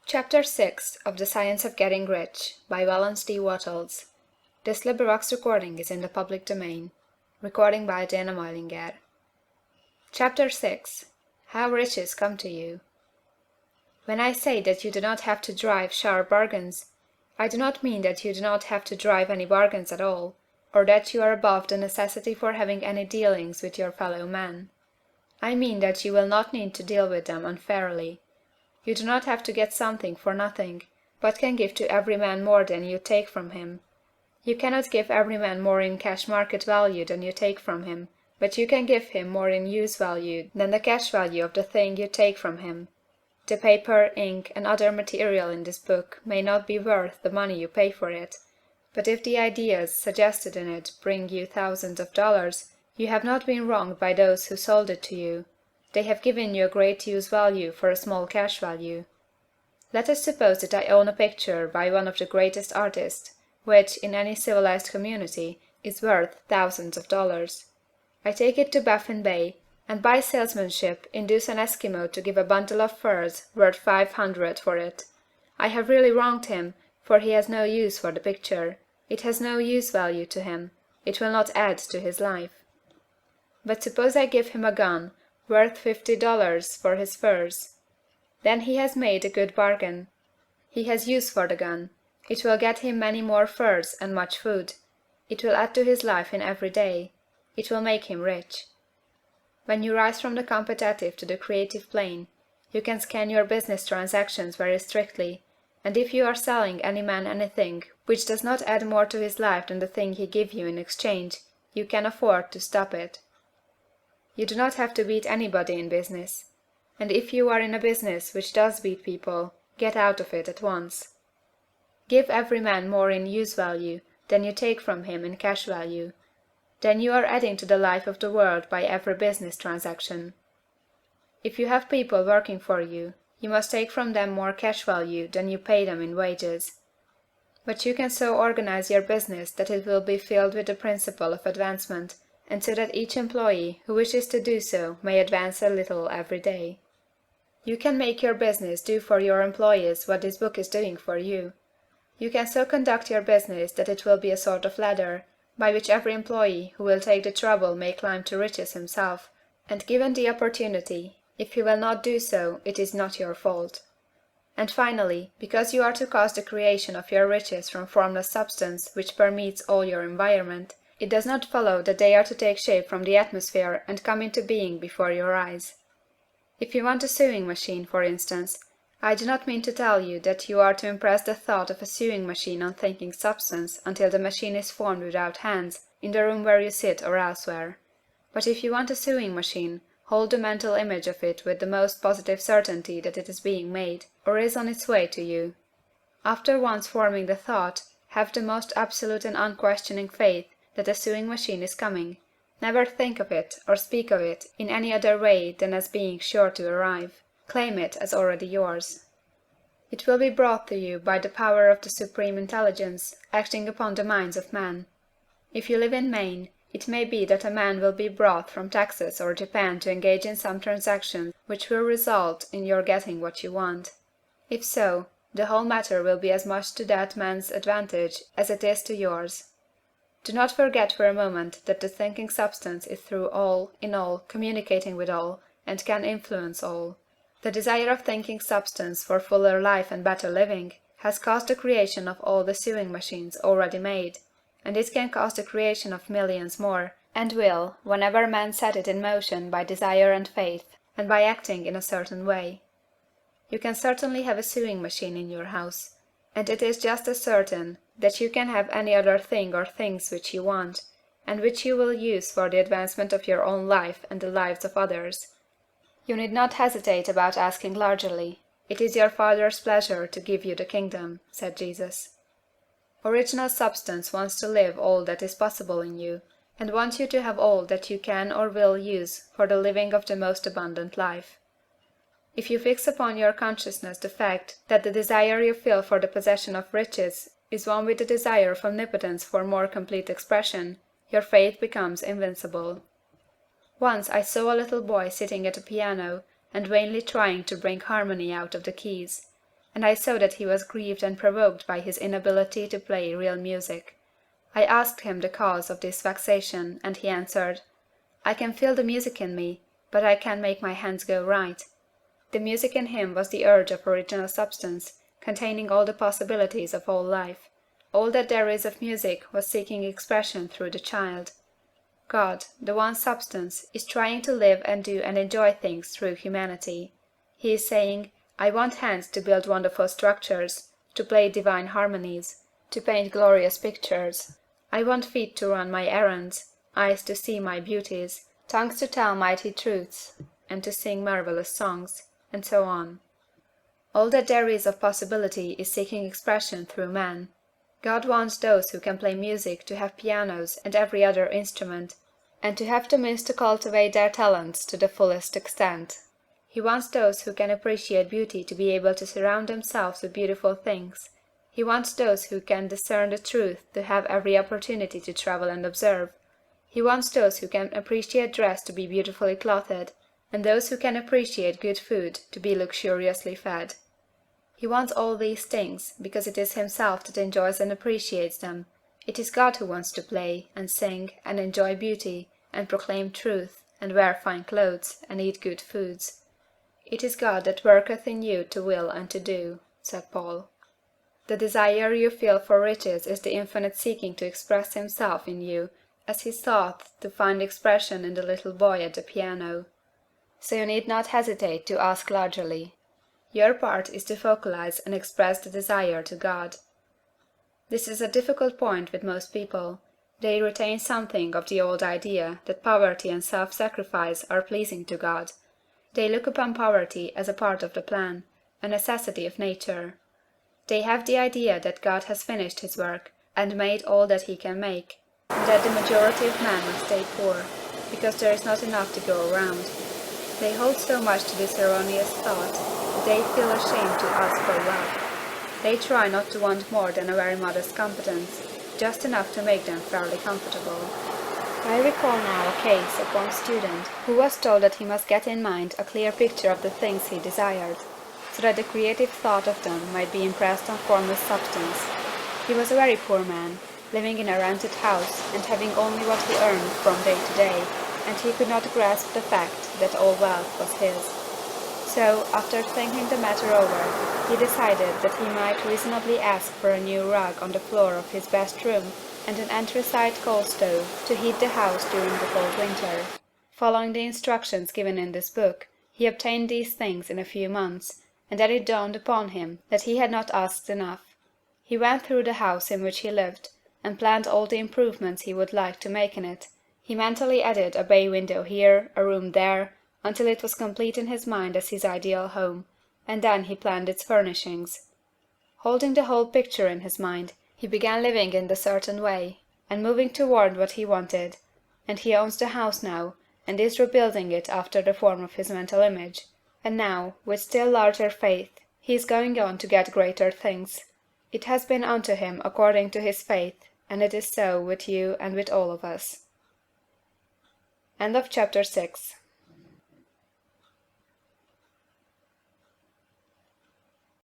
Chapter 6 of The Science of Getting Rich by Valence D. Wattles. This recording is in the public domain. Recording by Diana Moilinger. Chapter 6 How Riches Come to You. When I say that you do not have to drive sharp bargains, I do not mean that you do not have to drive any bargains at all, or that you are above the necessity for having any dealings with your fellow men. I mean that you will not need to deal with them unfairly. You do not have to get something for nothing, but can give to every man more than you take from him. You cannot give every man more in cash market value than you take from him, but you can give him more in use value than the cash value of the thing you take from him. The paper, ink, and other material in this book may not be worth the money you pay for it, but if the ideas suggested in it bring you thousands of dollars, you have not been wronged by those who sold it to you. They have given you a great use value for a small cash value. Let us suppose that I own a picture by one of the greatest artists, which, in any civilized community, is worth thousands of dollars. I take it to Baffin Bay, and by salesmanship induce an Eskimo to give a bundle of furs worth $500 for it. I have really wronged him, for he has no use for the picture. It has no use value to him. It will not add to his life. But suppose I give him a gun, worth $50 for his furs. Then he has made a good bargain. He has use for the gun. It will get him many more furs and much food. It will add to his life in every day. It will make him rich. When you rise from the competitive to the creative plane, you can scan your business transactions very strictly, and if you are selling any man anything which does not add more to his life than the thing he gives you in exchange, you can afford to stop it. You do not have to beat anybody in business. And if you are in a business which does beat people, get out of it at once. Give every man more in use value than you take from him in cash value. Then you are adding to the life of the world by every business transaction. If you have people working for you, you must take from them more cash value than you pay them in wages. But you can so organize your business that it will be filled with the principle of advancement, and so that each employee who wishes to do so may advance a little every day. You can make your business do for your employees what this book is doing for you. You can so conduct your business that it will be a sort of ladder, by which every employee who will take the trouble may climb to riches himself, and given the opportunity, if he will not do so, it is not your fault. And finally, because you are to cause the creation of your riches from formless substance which permeates all your environment, it does not follow that they are to take shape from the atmosphere and come into being before your eyes. If you want a sewing machine, for instance, I do not mean to tell you that you are to impress the thought of a sewing machine on thinking substance until the machine is formed without hands, in the room where you sit or elsewhere. But if you want a sewing machine, hold the mental image of it with the most positive certainty that it is being made, or is on its way to you. After once forming the thought, have the most absolute and unquestioning faith that a sewing machine is coming. Never think of it or speak of it in any other way than as being sure to arrive. Claim it as already yours. It will be brought to you by the power of the Supreme Intelligence acting upon the minds of men. If you live in Maine, it may be that a man will be brought from Texas or Japan to engage in some transaction which will result in your getting what you want. If so, the whole matter will be as much to that man's advantage as it is to yours. Do not forget for a moment that the thinking substance is through all, in all, communicating with all, and can influence all. The desire of thinking substance for fuller life and better living has caused the creation of all the sewing machines already made, and it can cause the creation of millions more, and will, whenever men set it in motion by desire and faith, and by acting in a certain way. You can certainly have a sewing machine in your house, and it is just as certain that you can have any other thing or things which you want, and which you will use for the advancement of your own life and the lives of others. You need not hesitate about asking largely. It is your Father's pleasure to give you the kingdom, said Jesus. Original substance wants to live all that is possible in you, and wants you to have all that you can or will use for the living of the most abundant life. If you fix upon your consciousness the fact that the desire you feel for the possession of riches is one with the desire of omnipotence for more complete expression, your faith becomes invincible. Once I saw a little boy sitting at a piano and vainly trying to bring harmony out of the keys, and I saw that he was grieved and provoked by his inability to play real music. I asked him the cause of this vexation, and he answered, "I can feel the music in me, but I can't make my hands go right." The music in him was the urge of original substance, containing all the possibilities of all life. All that there is of music was seeking expression through the child. God, the one substance, is trying to live and do and enjoy things through humanity. He is saying, "I want hands to build wonderful structures, to play divine harmonies, to paint glorious pictures. I want feet to run my errands, eyes to see my beauties, tongues to tell mighty truths, and to sing marvelous songs," and so on. All that there is of possibility is seeking expression through man. God wants those who can play music to have pianos and every other instrument, and to have the means to cultivate their talents to the fullest extent. He wants those who can appreciate beauty to be able to surround themselves with beautiful things. He wants those who can discern the truth to have every opportunity to travel and observe. He wants those who can appreciate dress to be beautifully clothed, and those who can appreciate good food to be luxuriously fed. He wants all these things, because it is himself that enjoys and appreciates them. It is God who wants to play, and sing, and enjoy beauty, and proclaim truth, and wear fine clothes, and eat good foods. "It is God that worketh in you to will and to do," said Paul. The desire you feel for riches is the infinite seeking to express himself in you, as he sought to find expression in the little boy at the piano. So you need not hesitate to ask largely. Your part is to focalize and express the desire to God. This is a difficult point with most people. They retain something of the old idea that poverty and self-sacrifice are pleasing to God. They look upon poverty as a part of the plan, a necessity of nature. They have the idea that God has finished his work, and made all that he can make, and that the majority of men must stay poor, because there is not enough to go around. They hold so much to this erroneous thought that they feel ashamed to ask for wealth. They try not to want more than a very modest competence, just enough to make them fairly comfortable. I recall now a case of one student who was told that he must get in mind a clear picture of the things he desired, so that the creative thought of them might be impressed on formless substance. He was a very poor man, living in a rented house and having only what he earned from day to day, and he could not grasp the fact that all wealth was his. So, after thinking the matter over, he decided that he might reasonably ask for a new rug on the floor of his best room and an anthracite coal stove to heat the house during the cold winter. Following the instructions given in this book, he obtained these things in a few months, and then it dawned upon him that he had not asked enough. He went through the house in which he lived, and planned all the improvements he would like to make in it. He mentally added a bay window here, a room there, until it was complete in his mind as his ideal home, and then he planned its furnishings. Holding the whole picture in his mind, he began living in the certain way, and moving toward what he wanted, and he owns the house now, and is rebuilding it after the form of his mental image, and now, with still larger faith, he is going on to get greater things. It has been unto him according to his faith, and it is so with you and with all of us. End of chapter 6.